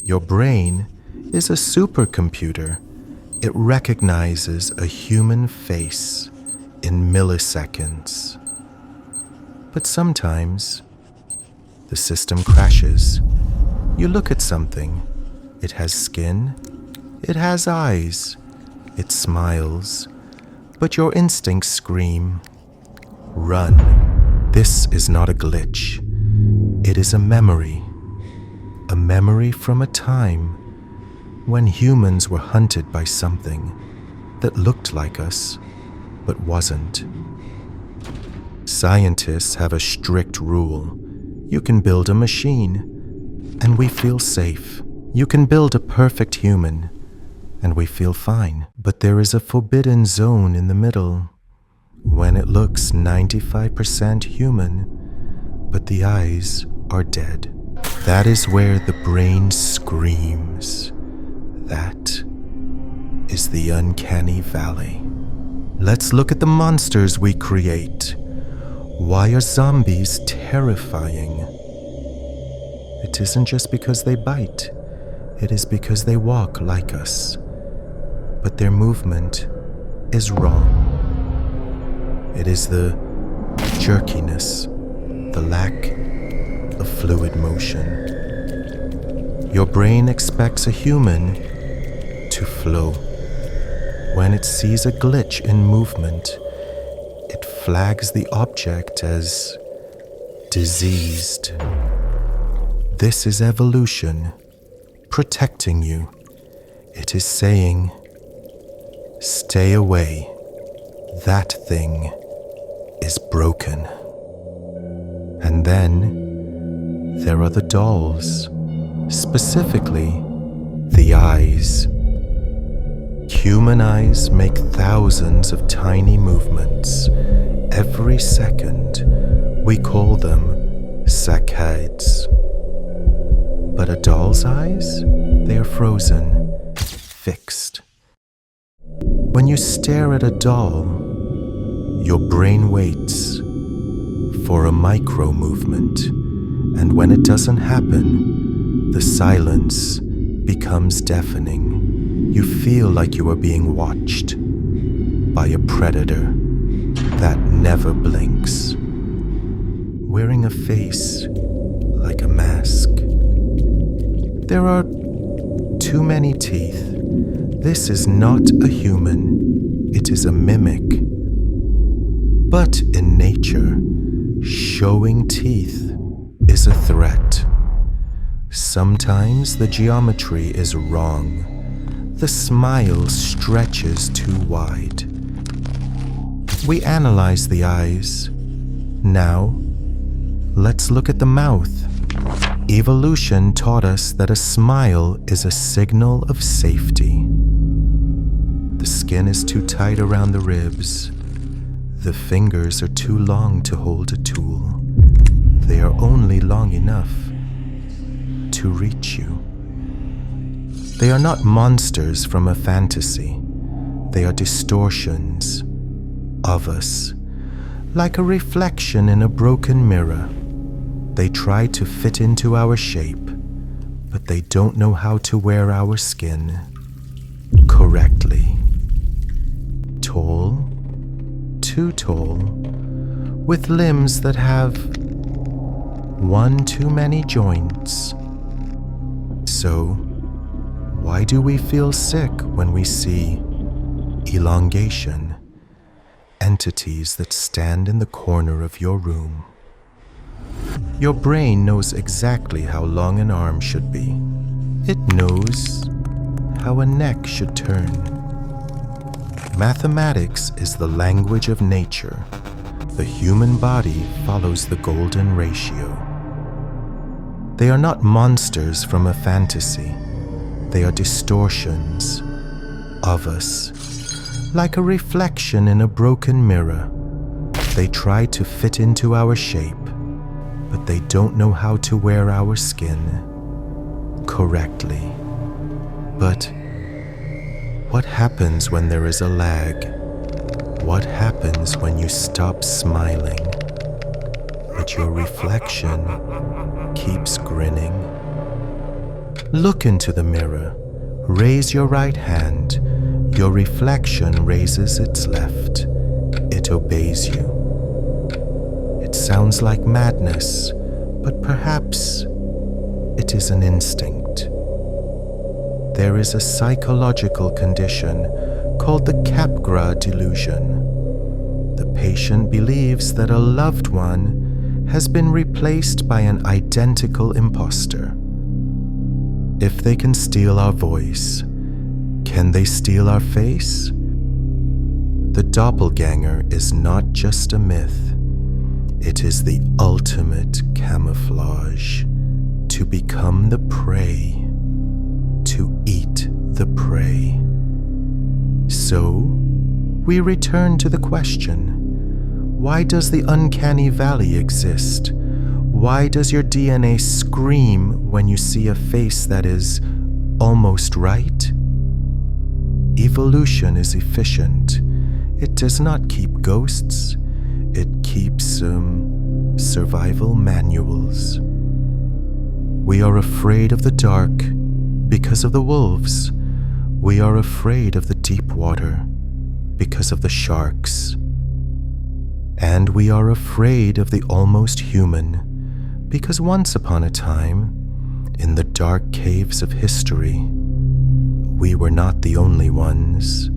Your brain is a supercomputer. It recognizes a human face in milliseconds. But sometimes the system crashes. You look at something. It has skin. It has eyes. It smiles. But your instincts scream, run. This is not a glitch. It is a memory from a time when humans were hunted by something that looked like us but wasn't. Scientists have a strict rule. You can build a machine, and we feel safe. You can build a perfect human, and we feel fine. But there is a forbidden zone in the middle, when it looks 95% human, but the eyes are dead. That is where the brain screams. That is the Uncanny Valley. Let's look at the monsters we create. Why are zombies terrifying? It isn't just because they bite. It is because they walk like us. But their movement is wrong. It is the jerkiness, the lack of fluid motion. Your brain expects a human to flow. When it sees a glitch in movement, it flags the object as diseased. This is evolution protecting you. It is saying, stay away. That thing is broken. And then there are the dolls, specifically the eyes. Human eyes make thousands of tiny movements every second. We call them saccades. But a doll's eyes, they are frozen, fixed. When you stare at a doll, your brain waits for a micro movement, and when it doesn't happen, the silence becomes deafening. You feel like you are being watched by a predator that never blinks, wearing a face like a mask. There are too many teeth. This is not a human, it is a mimic. But in nature, showing teeth is a threat. Sometimes the geometry is wrong. The smile stretches too wide. We analyze the eyes. Now, let's look at the mouth. Evolution taught us that a smile is a signal of safety. The skin is too tight around the ribs. The fingers are too long to hold a tool. They are only long enough to reach you. They are not monsters from a fantasy. They are distortions of us, like a reflection in a broken mirror. They try to fit into our shape, but they don't know how to wear our skin correctly. Tall, too tall, with limbs that have one too many joints. So, why do we feel sick when we see elongation, entities that stand in the corner of your room? Your brain knows exactly how long an arm should be. It knows how a neck should turn. Mathematics is the language of nature. The human body follows the golden ratio. They are not monsters from a fantasy. They are distortions of us, like a reflection in a broken mirror. They try to fit into our shape, but they don't know how to wear our skin correctly. But what happens when there is a lag? What happens when you stop smiling, but your reflection keeps grinning? Look into the mirror. Raise your right hand. Your reflection raises its left. It obeys you. It sounds like madness, but perhaps it is an instinct. There is a psychological condition called the Capgras delusion. The patient believes that a loved one has been replaced by an identical imposter. If they can steal our voice, can they steal our face? The doppelganger is not just a myth. It is the ultimate camouflage. To become the prey. To eat the prey. So, we return to the question, why does the Uncanny Valley exist? Why does your DNA scream when you see a face that is almost right? Evolution is efficient. It does not keep ghosts. It keeps survival manuals. We are afraid of the dark because of the wolves. We are afraid of the deep water because of the sharks. And we are afraid of the almost human because once upon a time, in the dark caves of history, we were not the only ones.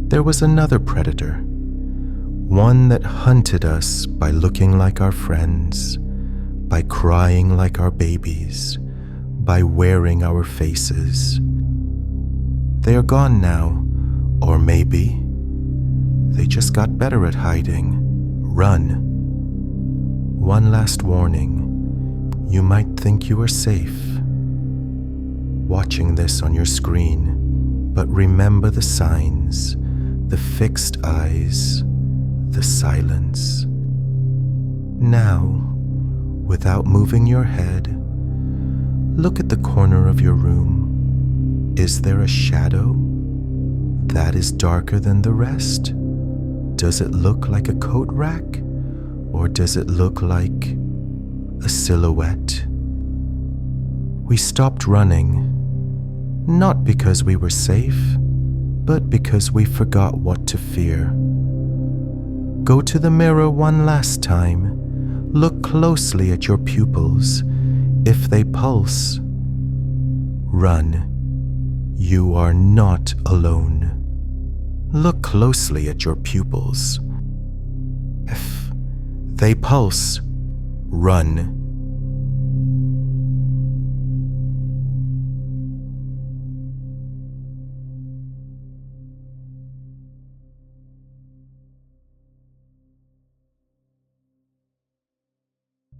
There was another predator, one that hunted us by looking like our friends, by crying like our babies, by wearing our faces. They are gone now, or maybe they just got better at hiding. Run. One last warning. You might think you are safe watching this on your screen, but remember the signs, the fixed eyes, the silence. Now, without moving your head, look at the corner of your room. Is there a shadow that is darker than the rest? Does it look like a coat rack? Or does it look like a silhouette? We stopped running, not because we were safe, but because we forgot what to fear. Go to the mirror one last time. Look closely at your pupils. If they pulse, run. You are not alone. Look closely at your pupils. If they pulse, run.